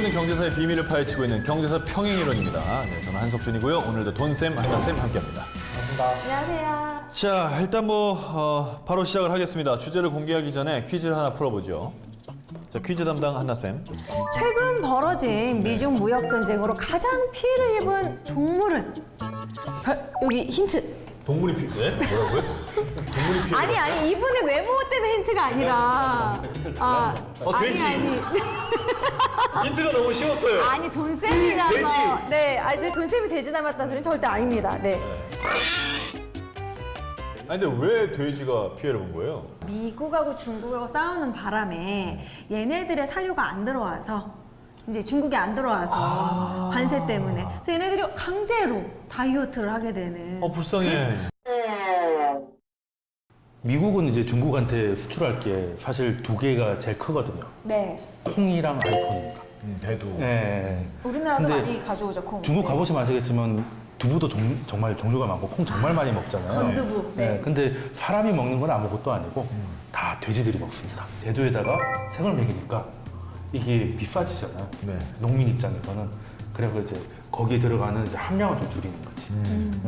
숨어있는 경제사의 비밀을 파헤치고 있는 경제사 평행이론입니다. 네, 저는 한석준이고요. 오늘도 돈쌤, 한나쌤 함께합니다. 안녕하세요. 자, 일단 바로 시작을 하겠습니다. 주제를 공개하기 전에 퀴즈를 하나 풀어보죠. 자, 퀴즈 담당 한나쌤. 최근 벌어진 미중 무역 전쟁으로 가장 피해를 입은 동물은? 여기 힌트. 동물이 네? 뭐라고요? 동물이 피해. 아니 이분의 외모 때문에 힌트가 아니라. 돼지. 아니. 힌트가 너무 쉬웠어요. 아니 돈쌤이라서. 돼지. 네, 아주 돈쌤이 돼지 닮았다는 소리는 절대 아닙니다. 네. 아니 근데 왜 돼지가 피해를 본 거예요? 미국하고 중국하고 싸우는 바람에 얘네들의 사료가 안 들어와서 이제 중국에 안 들어와서 관세 때문에 그래서 얘네들이 강제로 다이어트를 하게 되는. 불쌍해. 미국은 이제 중국한테 수출할 게 사실 두 개가 제일 크거든요. 네. 콩이랑 알콘입니다. 대두. 네. 우리나라도 근데 많이 가져오죠 콩. 중국 네. 가보시면 아시겠지만 두부도 정말 종류가 많고 콩 정말 많이 먹잖아요. 건두부. 네. 근데 사람이 먹는 건 아무것도 아니고 다 돼지들이 먹습니다. 대두에다가 생을 먹이니까 이게 비싸지잖아요. 네. 농민 입장에서는. 그래서 이제 거기에 들어가는 이제 함량을 좀 줄이는 거지.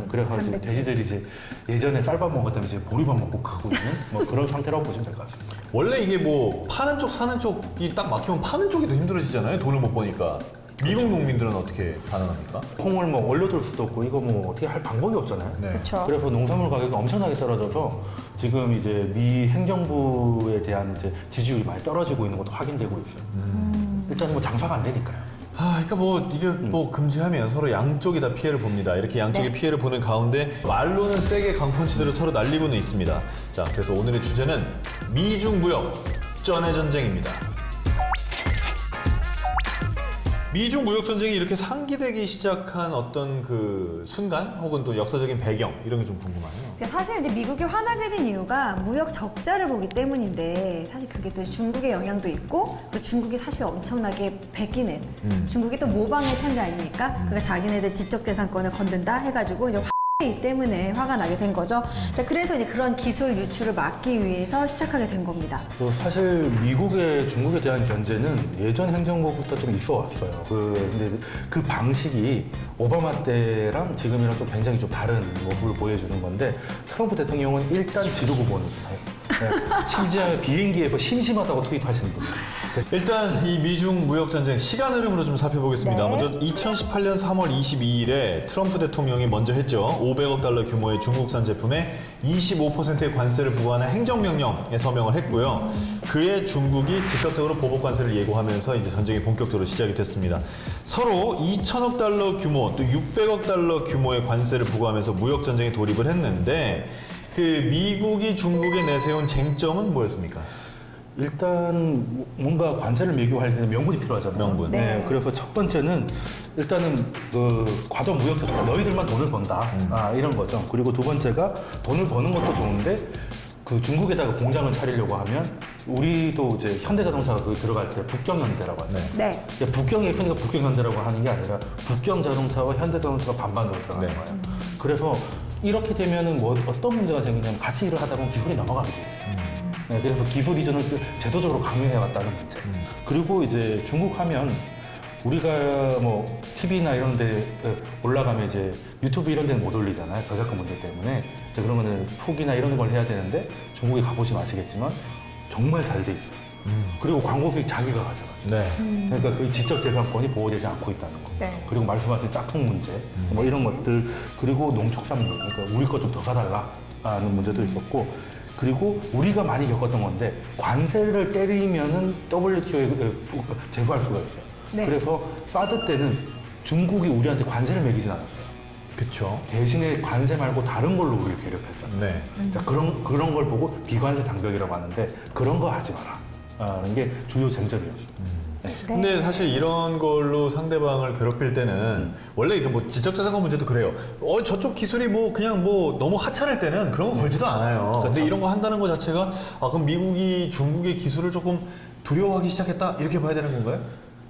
그래서 이제 단백질. 돼지들이 이제 예전에 쌀밥 먹었다면 이제 보리밥 먹고 크고 있는 뭐 그런 상태라고 보시면 될 것 같습니다. 원래 이게 파는 쪽 사는 쪽이 딱 막히면 파는 쪽이 더 힘들어지잖아요. 돈을 못 버니까. 미국 농민들은 어떻게 반응합니까? 콩을 뭐 얼려둘 수도 없고 이거 뭐 어떻게 할 방법이 없잖아요. 네. 그렇죠. 그래서 농산물 가격이 엄청나게 떨어져서 지금 이제 미 행정부에 대한 이제 지지율이 많이 떨어지고 있는 것도 확인되고 있어요. 일단은 뭐 장사가 안 되니까요. 그러니까 이게 금지하면 서로 양쪽이 다 피해를 봅니다. 이렇게 양쪽이 네. 피해를 보는 가운데 말로는 세게 강펀치들을 서로 날리고는 있습니다. 자, 그래서 오늘의 주제는 미중 무역 쩐의 전쟁입니다. 미중 무역 전쟁이 이렇게 상기되기 시작한 어떤 그 순간 혹은 또 역사적인 배경 이런 게 좀 궁금하네요. 사실 이제 미국이 화나게 된 이유가 무역 적자를 보기 때문인데 사실 그게 또 중국의 영향도 있고 그리고 중국이 사실 엄청나게 베끼는 중국이 또 모방의 천재 아닙니까? 그러니까 자기네들 지적재산권을 건든다 해가지고 이제 이 때문에 화가 나게 된 거죠. 자, 그래서 이제 그런 기술 유출을 막기 위해서 시작하게 된 겁니다. 사실 미국의 중국에 대한 견제는 예전 행정부부터 좀 있어 왔어요. 근데 그 방식이 오바마 때랑 지금이랑 좀 굉장히 좀 다른 모습을 보여주는 건데 트럼프 대통령은 일단 지르고 보는 스타일. 네. 심지어 비행기에서 심심하다고 트윗하시는 분들. 일단 이 미중 무역 전쟁 시간 흐름으로 좀 살펴보겠습니다. 네. 먼저 2018년 3월 22일에 트럼프 대통령이 먼저 했죠. 500억 달러 규모의 중국산 제품에 25%의 관세를 부과하는 행정명령에 서명을 했고요. 그에 중국이 즉각적으로 보복 관세를 예고하면서 이제 전쟁이 본격적으로 시작이 됐습니다. 서로 2천억 달러 규모 또 600억 달러 규모의 관세를 부과하면서 무역 전쟁에 돌입을 했는데 그 미국이 중국에 내세운 쟁점은 뭐였습니까? 일단 뭔가 관세를 매기할 때는 명분이 필요하잖아요. 명분. 네. 그래서 첫 번째는 일단은 그 과도 무역 너희들만 돈을 번다. 이런 거죠. 그리고 두 번째가 돈을 버는 것도 좋은데 그 중국에다가 공장을 차리려고 하면 우리도 이제 현대자동차가 거기 들어갈 때 북경현대라고 하죠. 네. 북경에 있으니까 북경현대라고 하는 게 아니라 북경자동차와 현대자동차가 반반으로 들어가는 네. 거예요. 그래서 이렇게 되면은 뭐 어떤 문제가 생기냐면 같이 일을 하다 보면 기술이 넘어가게 돼 있어요. 네, 그래서 기술 이전을 제도적으로 강요해 왔다는 문제. 그리고 이제 중국 하면 우리가 뭐 TV나 이런 데 올라가면 이제 유튜브 이런 데는 못 올리잖아요. 저작권 문제 때문에. 이제 그런 거는 푹이나 이런 걸 해야 되는데 중국에 가보시면 아시겠지만 정말 잘 돼 있어요. 그리고 광고 수익 자기가 가져가죠. 네. 그러니까 그 지적재산권이 보호되지 않고 있다는 거. 네. 그리고 말씀하신 짝퉁 문제, 뭐 이런 것들, 그리고 농축산물, 그러니까 우리 것 좀 더 사달라는 문제도 있었고, 그리고 우리가 많이 겪었던 건데 관세를 때리면은 WTO에 제소할 수가 있어요. 네. 그래서 사드 때는 중국이 우리한테 관세를 매기진 않았어요. 그쵸. 대신에 관세 말고 다른 걸로 우리를 괴롭혔잖아요. 네. 자, 그런 걸 보고 비관세 장벽이라고 하는데 그런 거 하지 마라. 라는 게 주요 쟁점이었어요. 네. 근데 사실 이런 걸로 상대방을 괴롭힐 때는 원래 이게 뭐 지적재산권 문제도 그래요. 저쪽 기술이 그냥 너무 하찮을 때는 그런 거 걸지도 않아요. 근데 이런 거 한다는 거 자체가 그럼 미국이 중국의 기술을 조금 두려워하기 시작했다 이렇게 봐야 되는 건가요?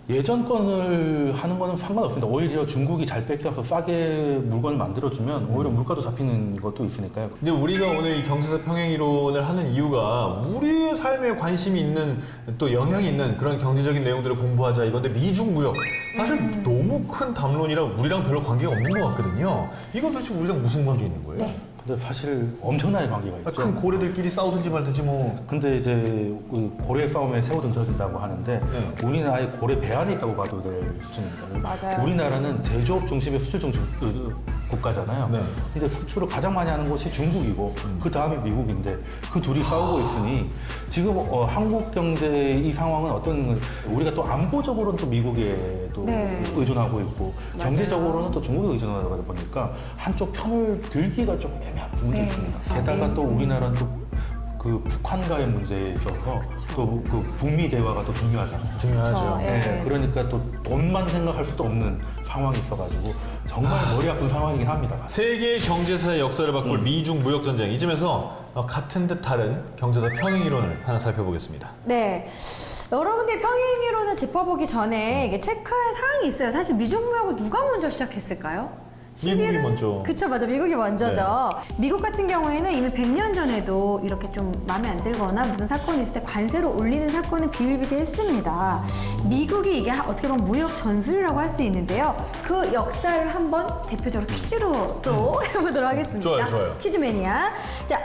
예전 건을 하는 거는 상관없습니다. 오히려 중국이 잘 뺏겨서 싸게 물건을 만들어주면 오히려 물가도 잡히는 것도 있으니까요. 근데 우리가 오늘 이 경제사 평행 이론을 하는 이유가 우리의 삶에 관심이 있는 또 영향이 있는 그런 경제적인 내용들을 공부하자 이건데 미중 무역 사실 너무 큰 담론이라 우리랑 별로 관계가 없는 것 같거든요. 이건 도대체 우리랑 무슨 관계 있는 거예요? 네. 근데 사실 엄청나게 관계가 있죠. 큰 고래들끼리 싸우든지 말든지 뭐. 근데 이제 그 고래 싸움에 새우 등쳐진다고 하는데 네. 우리는 아예 고래 배 안에 있다고 봐도 될 수준입니다. 맞아요. 우리나라는 제조업 중심의 수출 중심 국가잖아요. 네. 근데 수출을 가장 많이 하는 곳이 중국이고 그 다음에 미국인데 그 둘이 싸우고 있으니 지금 한국 경제 이 상황은 어떤 우리가 또 안보적으로는 또 미국에 또 네. 의존하고 있고 맞아요. 경제적으로는 또 중국에 의존하다 보니까 한쪽 편을 들기가 좀 애매한 부분이 네. 있습니다. 아, 게다가 네. 또 우리나라는 또 그 북한과의 문제에 있어서 또 그 북미 대화가 또 중요하잖아요. 중요하죠. 그렇죠. 예. 네, 그러니까 또 돈만 생각할 수도 없는 상황이 있어가지고 정말 머리 아픈 상황이긴 합니다. 세계 경제사의 역사를 바꿀 미중 무역 전쟁 이쯤에서 같은 듯 다른 경제사 평행 이론을 하나 살펴보겠습니다. 네. 여러분들이 평행이론을 짚어보기 전에 이게 체크할 사항이 있어요. 사실 미중무역을 누가 먼저 시작했을까요? 미국이 먼저. 그쵸, 맞아. 미국이 먼저죠. 미국 같은 경우에는 이미 100년 전에도 이렇게 좀 마음에 안 들거나 무슨 사건이 있을 때 관세를 올리는 사건은 비일비재했습니다. 미국이 이게 어떻게 보면 무역 전술이라고 할 수 있는데요. 그 역사를 한번 대표적으로 퀴즈로 또 해보도록 하겠습니다. 좋아요, 좋아요. 퀴즈 매니아. 자,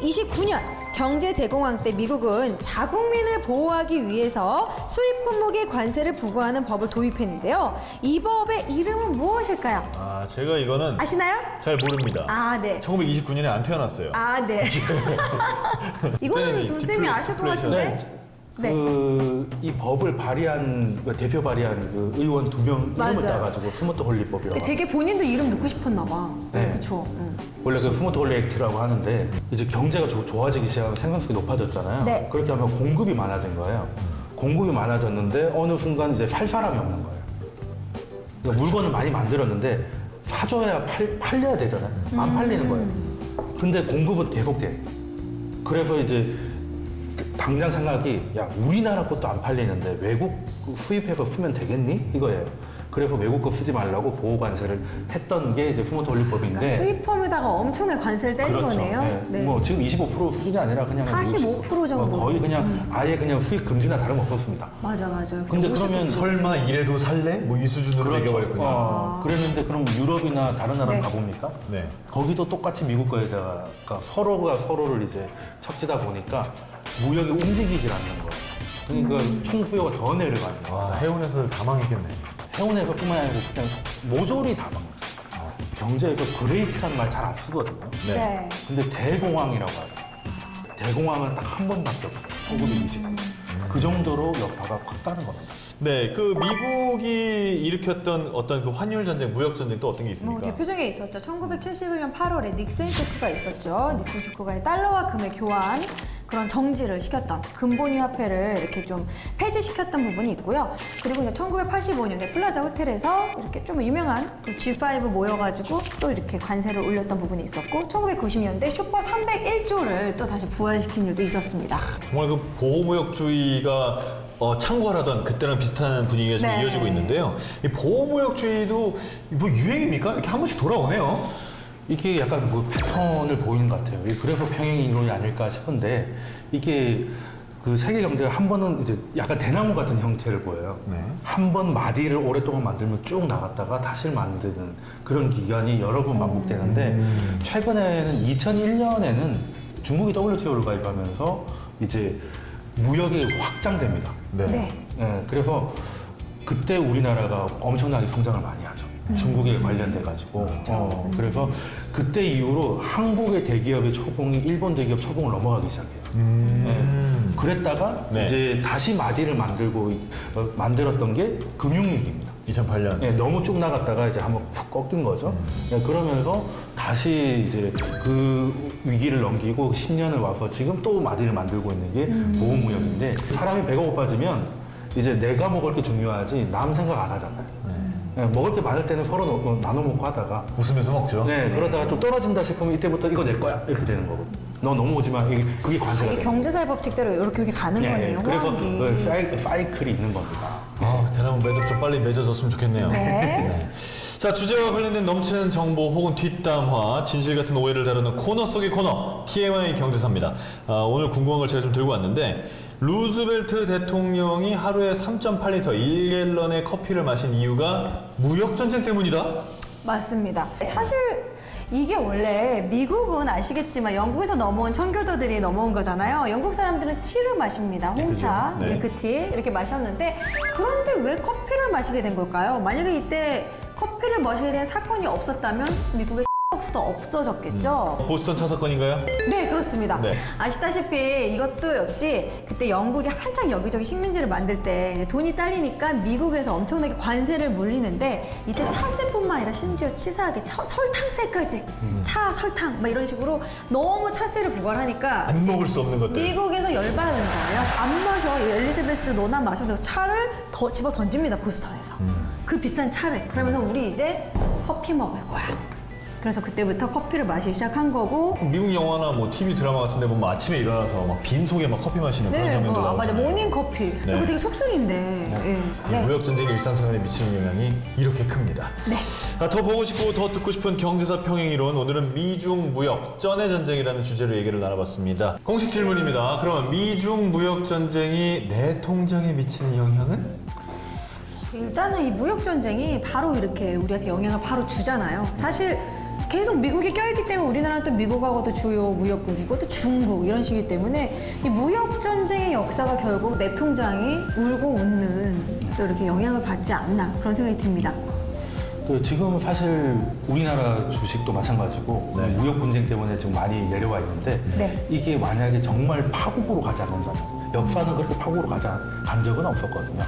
1929년 경제 대공황 때 미국은 자국민을 보호하기 위해서 수입 품목의 관세를 부과하는 법을 도입했는데요. 이 법의 이름은 무엇일까요? 아, 제가 이거는 아시나요? 잘 모릅니다. 아, 네. 1929년에 안 태어났어요. 아, 네. 이거는 네, 돈쌤이 아실 것 디플레이션. 같은데? 네. 이 법을 발의한 대표 발의한 그 의원 2명 이름을 맞아. 따가지고 스마트 홀리법이라고. 되게 본인도 이름 넣고 싶었나 봐. 네. 그쵸. 원래 그 스마트 홀리 액트라고 하는데 이제 경제가 좋아지기 시작하면 생산성이 높아졌잖아요. 네. 그렇게 하면 공급이 많아진 거예요. 공급이 많아졌는데 어느 순간 이제 살 사람이 없는 거예요. 그러니까 물건을 많이 만들었는데 사줘야 팔려야 되잖아요. 안 팔리는 거예요. 근데 공급은 계속 돼. 그래서 이제 당장 생각이 야 우리나라 것도 안 팔리는데 외국 수입해서 쓰면 되겠니? 이거예요. 그래서 외국 거 쓰지 말라고 보호 관세를 했던 게 이제 스마트 홀리법인데. 그러니까 수입품에다가 엄청나게 관세를 때린 그렇죠. 거네요. 네. 네. 뭐 지금 25% 수준이 아니라 그냥 45% 정도. 거의 그냥 아예 그냥 수입 금지나 다름없었습니다. 맞아, 맞아. 근데 그러면 설마 이래도 살래? 뭐 이 수준으로 매겨버렸군요. 그랬는데 그럼 유럽이나 다른 나라 네. 가봅니까? 네. 거기도 똑같이 미국 거에다가 서로가 서로를 이제 척지다 보니까 무역이 움직이질 않는 거예요. 그러니까 총 수요가 더 내려가는 거예요. 와, 해운에서 다 망했겠네. 해운에서뿐만 아니고 그냥 모조리 다 망했어요. 경제에서 그레이트라는 말 잘 안 쓰거든요. 네. 근데 대공황이라고 하죠. 대공황은 딱 한 번밖에 없어요. 1920년. 그 정도로 여파가 컸다는 겁니다. 네, 그 미국이 일으켰던 어떤 그 환율 전쟁, 무역 전쟁 또 어떤 게 있습니까? 뭐 대표적인 게 있었죠. 1971년 8월에 닉슨 쇼크가 있었죠. 닉슨 쇼크가 달러와 금의 교환 그런 정지를 시켰던 근본위 화폐를 이렇게 좀 폐지시켰던 부분이 있고요. 그리고 이제 1985년에 플라자 호텔에서 이렇게 좀 유명한 G5 모여가지고 또 이렇게 관세를 올렸던 부분이 있었고 1990년대 슈퍼 301조를 또 다시 부활시킨 일도 있었습니다. 정말 그 보호무역주의가 창궐하던 그때랑 비슷한 분위기가 지금 네. 이어지고 있는데요. 이 보호무역주의도 뭐 유행입니까? 이렇게 한 번씩 돌아오네요. 이게 약간 뭐 패턴을 보이는 것 같아요. 그래서 평행 이론이 아닐까 싶은데 이게 그 세계 경제가 한 번은 이제 약간 대나무 같은 형태를 보여요. 네. 한 번 마디를 오랫동안 만들면 쭉 나갔다가 다시 만드는 그런 기간이 여러 번 반복되는데 최근에는 2001년에는 중국이 WTO를 가입하면서 이제 무역이 확장됩니다. 네. 예, 그래서 그때 우리나라가 엄청나게 성장을 많이 하죠. 중국에 관련돼 가지고. 그래서 그때 이후로 한국의 대기업의 초봉이 일본 대기업 초봉을 넘어가기 시작해요. 예, 그랬다가 네. 이제 다시 마디를 만들었던 게 금융위기입니다. 2008년. 예, 너무 쭉 나갔다가 이제 한번 푹 꺾인 거죠. 예, 그러면서 다시 이제 그 위기를 넘기고 10년을 와서 지금 또 마디를 만들고 있는 게 보호무역인데 사람이 배가 고파지면 이제 내가 먹을 게 중요하지 남 생각 안 하잖아요. 예, 먹을 게 많을 때는 서로 나눠 먹고 하다가 웃으면서 먹죠. 네, 그러다가 좀 떨어진다 싶으면 이때부터 이거 내 거야 이렇게 되는 거고 너 넘어오지 마 그게 관세가 이게 돼요. 경제사의 법칙대로 이렇게 가는 예, 거네요. 그래서 호황기. 사이클이 있는 겁니다. 아, 매듭 좀 빨리 맺어졌으면 좋겠네요. 네. 자, 주제와 관련된 넘치는 정보 혹은 뒷담화, 진실 같은 오해를 다루는 코너 속의 코너, TMI 경제사입니다. 오늘 궁금한 걸 제가 좀 들고 왔는데, 루즈벨트 대통령이 하루에 3.8리터 1갤런의 커피를 마신 이유가 무역전쟁 때문이다? 맞습니다. 사실 이게 원래 미국은 아시겠지만 영국에서 넘어온 청교도들이 넘어온 거잖아요. 영국 사람들은 티를 마십니다. 홍차, 그죠? 네. 밀크티 이렇게 마셨는데 그런데 왜 커피를 마시게 된 걸까요? 만약에 이때 커피를 마시게 된 사건이 없었다면 미국의 수도 없어졌겠죠. 보스턴 차 사건인가요? 네, 그렇습니다. 네. 아시다시피 이것도 역시 그때 영국이 한창 여기저기 식민지를 만들 때 이제 돈이 딸리니까 미국에서 엄청나게 관세를 물리는데 이때 차세뿐만 아니라 심지어 치사하게 설탕세까지 차, 설탕 막 이런 식으로 너무 차세를 부과하니까 안 먹을 수 없는 것들. 미국에서 열받은 거예요. 안 마셔. 엘리자베스 너나 마셔도 차를 더 집어 던집니다. 보스턴에서. 그 비싼 차를. 그러면서 우리 이제 커피 먹을 거야. 그래서 그때부터 커피를 마시기 시작한 거고. 미국 영화나 뭐 TV 드라마 같은 데 보면 아침에 일어나서 막 빈속에 막 커피 마시는 그런 장면도 나오고. 맞아. 모닝 커피. 이거 되게 속성인데. 예. 무역전쟁이 일상생활에 미치는 영향이 이렇게 큽니다. 네. 더 보고 싶고 더 듣고 싶은 경제사 평행이론, 오늘은 미중 무역 쩐의 전쟁이라는 주제로 얘기를 나눠봤습니다. 공식 질문입니다. 그러면 미중 무역 전쟁이 내 통장에 미치는 영향은? 일단은 이 무역 전쟁이 바로 이렇게 우리한테 영향을 바로 주잖아요. 사실 계속 미국이 껴있기 때문에 우리나라는 또 미국하고도 주요 무역국이고 또 중국 이런 식이기 때문에 이 무역 전쟁의 역사가 결국 내 통장이 울고 웃는 또 이렇게 영향을 받지 않나 그런 생각이 듭니다. 또 지금 사실 우리나라 주식도 마찬가지고 네. 무역 분쟁 때문에 지금 많이 내려와 있는데 네. 이게 만약에 정말 파국으로 가지 않는다면 역사는 그렇게 파국으로 간 적은 없었거든요.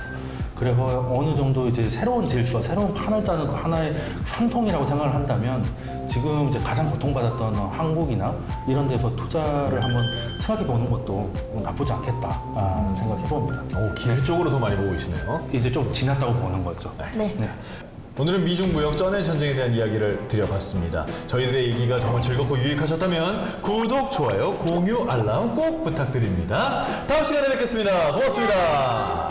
그래서 어느 정도 이제 새로운 질서, 새로운 판을 짜는 하나의 산통이라고 생각을 한다면 지금 이제 가장 고통받았던 한국이나 이런 데서 투자를 한번 생각해 보는 것도 나쁘지 않겠다 생각해 봅니다. 오, 기회 쪽으로 더 많이 보고 계시네요. 이제 좀 지났다고 보는 거죠. 네. 오늘은 미중 무역 쩐의 전쟁에 대한 이야기를 드려봤습니다. 저희들의 얘기가 정말 즐겁고 유익하셨다면 구독, 좋아요, 공유, 알람 꼭 부탁드립니다. 다음 시간에 뵙겠습니다. 고맙습니다.